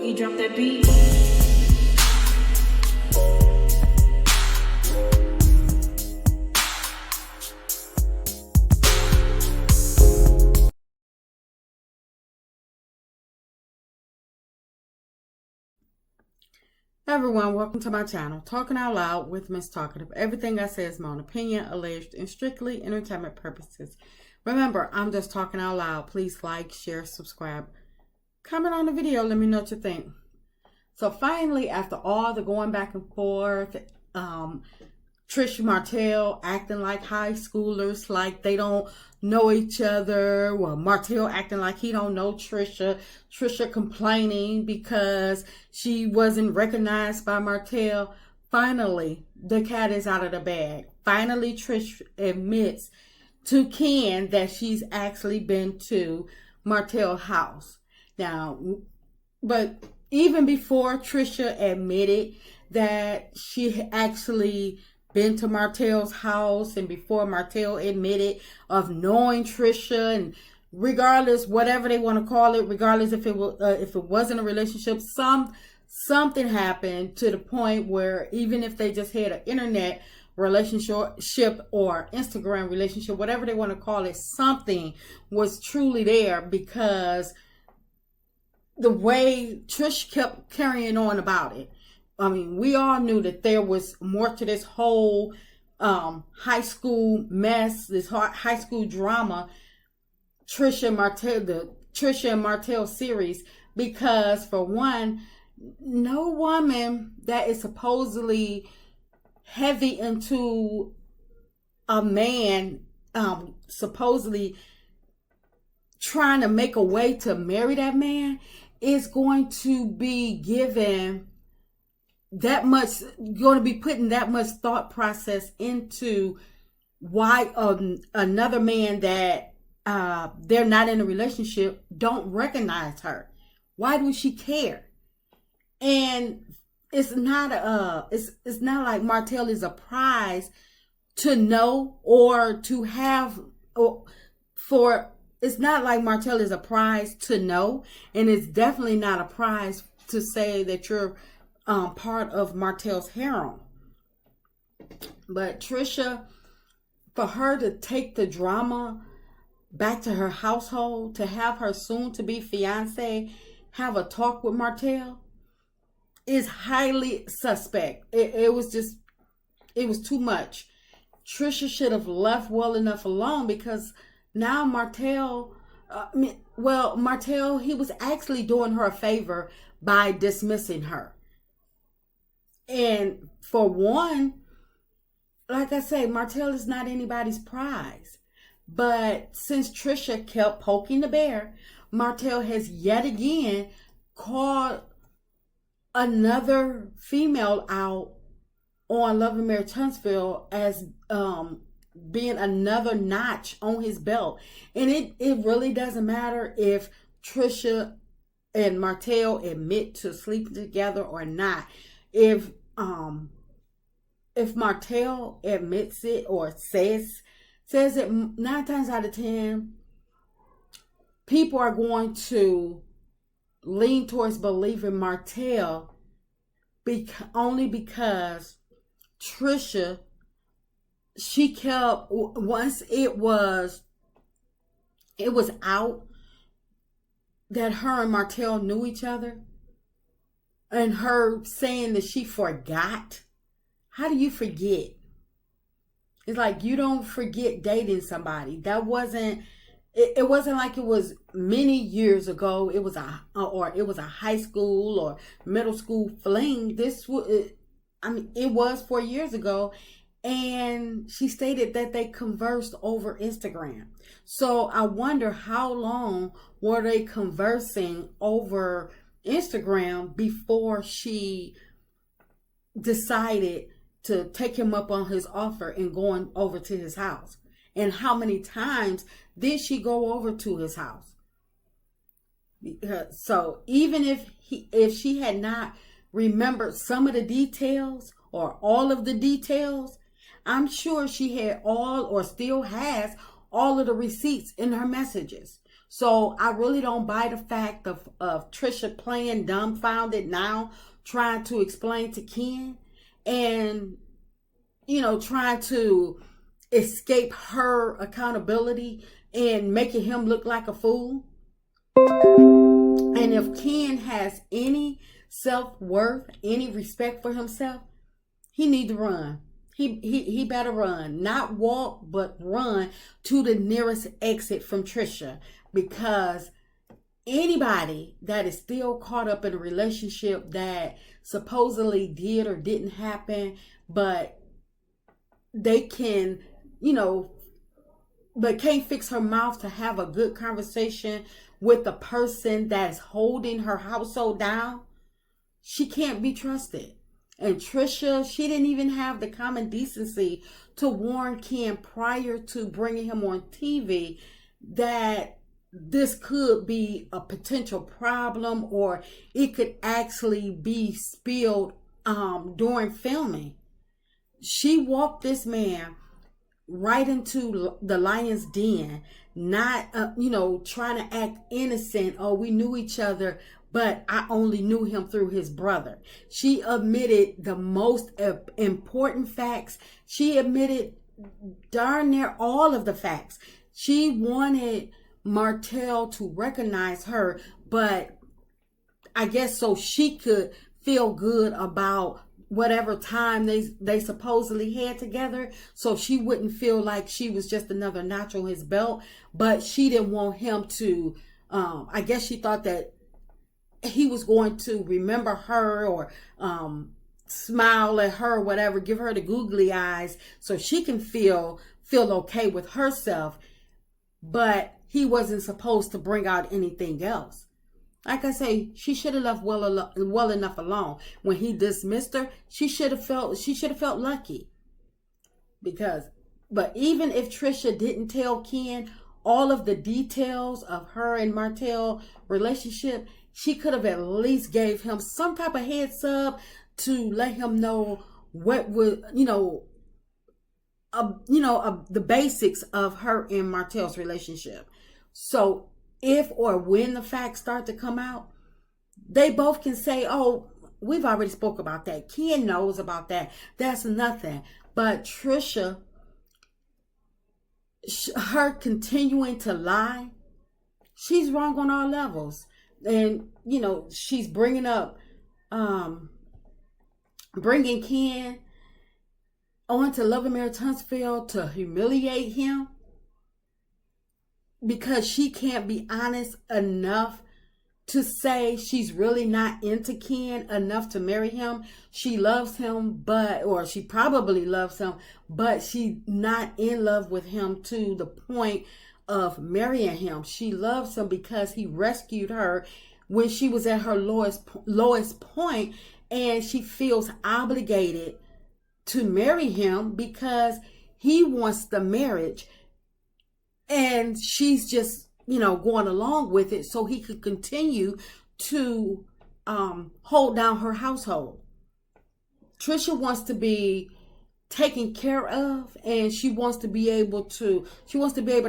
Boogie, drop that beat. Everyone, welcome to my channel, Talking Out Loud with Miss Talkative. Everything I say is my own opinion, alleged, and strictly entertainment purposes. Remember, I'm just talking out loud. Please like, share, subscribe, comment on the video. Let me know what you think. So finally, after all the going back and forth, Trisha and Martel acting like high schoolers, like they don't know each other. Well, Martell acting like he don't know Trisha. Trisha complaining because she wasn't recognized by Martell. Finally, the cat is out of the bag. Finally, Trish admits to Ken that she's actually been to Martell's house. Now, but even before Trisha admitted that she actually been to Martell's house, and before Martell admitted of knowing Trisha, and regardless, whatever they want to call it, regardless if it wasn't a relationship, something happened to the point where even if they just had an internet relationship or Instagram relationship, whatever they want to call it, something was truly there, because the way Trish kept carrying on about it. I mean, we all knew that there was more to this whole high school mess, this high school drama, Trisha and Martel series, because for one, no woman that is supposedly heavy into a man, supposedly trying to make a way to marry that man, is going to be given that much, going to be putting that much thought process into why another man that they're not in a relationship don't recognize her. Why do she care? And it's not it's not like Martell is a prize to know or to have, or for it's not like Martell is a prize to know, and it's definitely not a prize to say that you're part of Martell's harem. But Trisha, for her to take the drama back to her household, to have her soon-to-be fiance have a talk with Martell, is highly suspect. It was too much. Trisha should have left well enough alone, because now Martell, Martell, he was actually doing her a favor by dismissing her. And for one, like I say, Martell is not anybody's prize. But since Trisha kept poking the bear, Martell has yet again called another female out on Love and Marriage Huntsville as being another notch on his belt. And it really doesn't matter if Trisha and Martell admit to sleeping together or not. If Martell admits it or says it, 9 times out of 10, people are going to lean towards believing Martell only because Trisha, she kept, once it was out that her and Martell knew each other, and her saying that she forgot. How do you forget? It's like you don't forget dating somebody. That wasn't, it wasn't like it was many years ago. It was a high school or middle school fling. It was 4 years ago. And she stated that they conversed over Instagram. So I wonder how long were they conversing over Instagram before she decided to take him up on his offer and going over to his house. And how many times did she go over to his house? So even if she had not remembered some of the details or all of the details, I'm sure she had all, or still has, all of the receipts in her messages. So I really don't buy the fact of Trisha playing dumbfounded now, trying to explain to Ken, and trying to escape her accountability and making him look like a fool. And if Ken has any self-worth, any respect for himself, he need to run. He better run, not walk, but run to the nearest exit from Trisha, because anybody that is still caught up in a relationship that supposedly did or didn't happen, but they can, but can't fix her mouth to have a good conversation with the person that's holding her household down, she can't be trusted. And Trisha, she didn't even have the common decency to warn Ken prior to bringing him on TV that this could be a potential problem, or it could actually be spilled during filming. She walked this man right into the lion's den, not trying to act innocent. Oh, we knew each other, but I only knew him through his brother. She admitted the most important facts. She admitted darn near all of the facts. She wanted Martell to recognize her, but I guess so she could feel good about whatever time they supposedly had together, so she wouldn't feel like she was just another notch on his belt. But she didn't want him to, I guess she thought that he was going to remember her, or smile at her, whatever, give her the googly eyes so she can feel okay with herself. But he wasn't supposed to bring out anything else. Like I say, she should have left well enough alone. When he dismissed her, she should have felt lucky. But even if Trisha didn't tell Ken all of the details of her and Martell relationship, she could have at least gave him some type of heads up to let him know what would, the basics of her and Martell's relationship. So if or when the facts start to come out, they both can say, oh, we've already spoke about that. Ken knows about that. That's nothing. But Trisha, her continuing to lie, she's wrong on all levels. And, she's bringing Ken on to Love and Marriage Huntsville to humiliate him, because she can't be honest enough to say she's really not into Ken enough to marry him. She loves him, or she probably loves him, but she's not in love with him to the point of marrying him. She loves him because he rescued her when she was at her lowest point, and she feels obligated to marry him because he wants the marriage. And she's just, going along with it so he could continue to hold down her household. Trisha wants to be taken care of, and she wants to be able to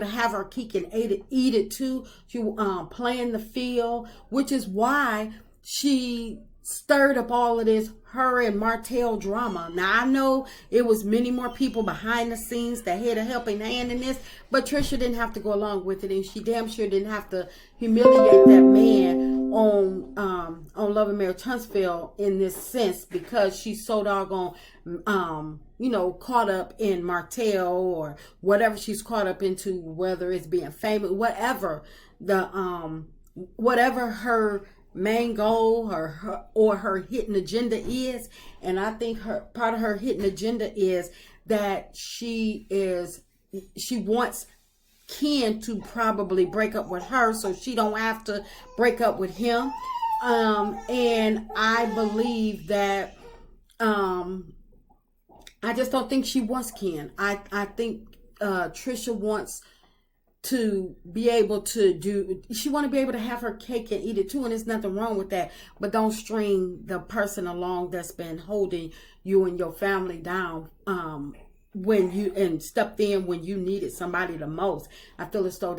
have her cake and eat it too. She playing the field, which is why she stirred up all of this her and Martell drama. Now I know it was many more people behind the scenes that had a helping hand in this, but Trisha didn't have to go along with it, and she damn sure didn't have to humiliate that man on Love and Marriage Huntsville in this sense, because she's so doggone caught up in Martell or whatever she's caught up into, whether it's being famous, whatever her main goal or her hidden agenda is. And I think part of her hidden agenda is that she wants Ken to probably break up with her so she don't have to break up with him. And I believe that I just don't think she wants Ken. I think Trisha wants to be able to she want to be able to have her cake and eat it too, and there's nothing wrong with that. But don't string the person along that's been holding you and your family down when you and stepped in when you needed somebody the most. I feel as though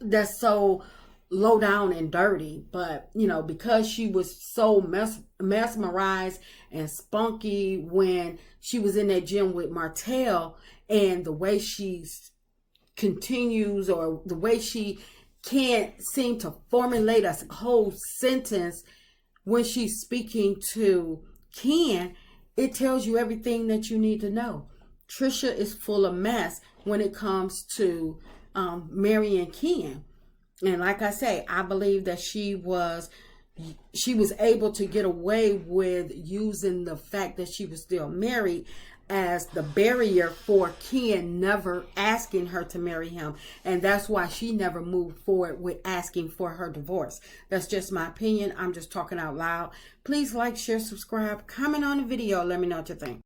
that's so low down and dirty. But you know, because she was so mesmerized and spunky when she was in that gym with Martell, and the way she continues, or the way she can't seem to formulate a whole sentence when she's speaking to Ken, it tells you everything that you need to know. Trisha is full of mess when it comes to marrying Ken. And like I say, I believe that she was able to get away with using the fact that she was still married as the barrier for Ken never asking her to marry him. And that's why she never moved forward with asking for her divorce. That's just my opinion. I'm just talking out loud. Please like, share, subscribe, comment on the video. Let me know what you think.